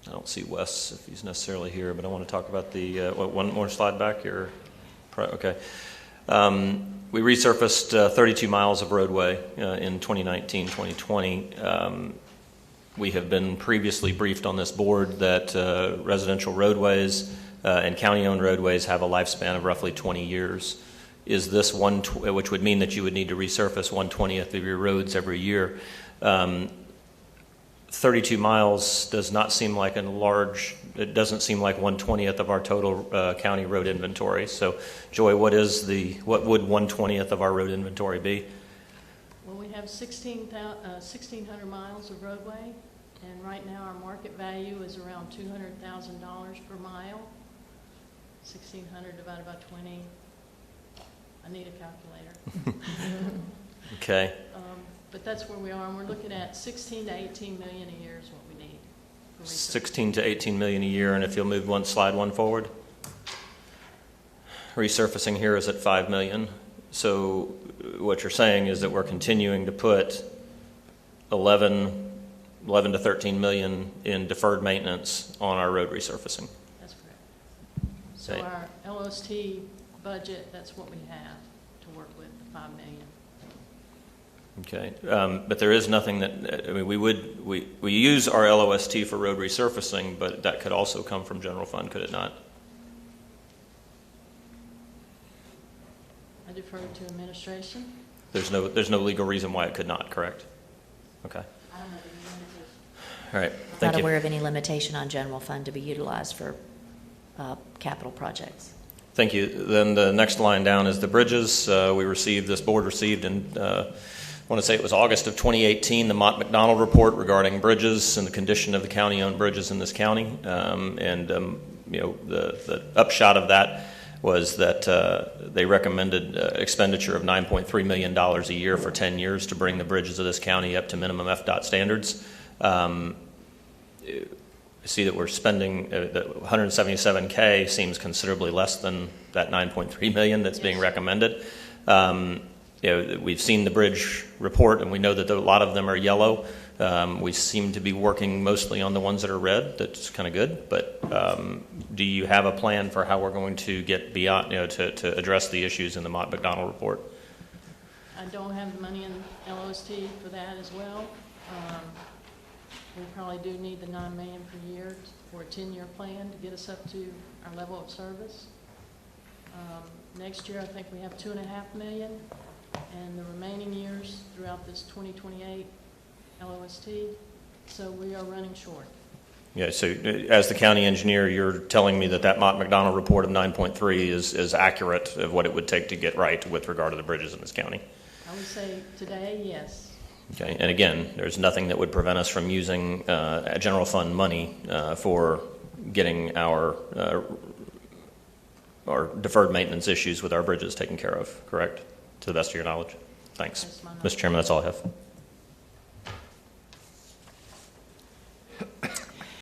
I don't see Wes if he's necessarily here, but I want to talk about the, one more slide back here. Okay. We resurfaced 32 miles of roadway in 2019-2020. We have been previously briefed on this board that residential roadways and county-owned roadways have a lifespan of roughly 20 years. Is this which would mean that you would need to resurface 1/20th of your roads every year. 32 miles does not seem like it doesn't seem like 1/20th of our total county road inventory. So, Joy, what would 1/20th of our road inventory be? Well, we have 1,600 miles of roadway, and right now our market value is around $200,000 per mile. 1,600 divided by 20. I need a calculator. Okay. But that's where we are, and we're looking at 16 to 18 million a year is what we need. 16 to 18 million a year, and if you'll move one forward. Resurfacing here is at 5 million. So what you're saying is that we're continuing to put 11 to 13 million in deferred maintenance on our road resurfacing. That's correct. So Okay. our LOST budget, that's what we have to work with, the 5 million. Okay, but there is nothing that, I mean, we use our LOST for road resurfacing, but that could also come from general fund, could it not? I defer to administration. There's no legal reason why it could not, correct? Okay. I don't know the limitation. All right, I'm thank not you. aware of any limitation on general fund to be utilized for capital projects. Thank you. Then the next line down is the bridges. This board received in, I want to say it was August of 2018, the Mott McDonald report regarding bridges and the condition of the county-owned bridges in this county. The upshot of that was that they recommended expenditure of $9.3 million a year for 10 years to bring the bridges of this county up to minimum FDOT standards. I see that we're spending $177K seems considerably less than that $9.3 million that's being recommended. We've seen the bridge report, and we know that a lot of them are yellow. We seem to be working mostly on the ones that are red. That's kind of good. But do you have a plan for how we're going to get beyond, to address the issues in the Mott McDonald report? I don't have the money in LOST for that as well. We probably do need the $9 million per year for a 10-year plan to get us up to our level of service. Next year, I think we have $2.5 million, and the remaining years throughout this 2028 LOST. So we are running short. Yeah. So as the county engineer, you're telling me that Mott McDonald report of 9.3 is accurate of what it would take to get right with regard to the bridges in this county. I would say today, yes. Okay, and again, there's nothing that would prevent us from using general fund money for getting our deferred maintenance issues with our bridges taken care of, correct? To the best of your knowledge. Thanks. Mr. Chairman, that's all I have.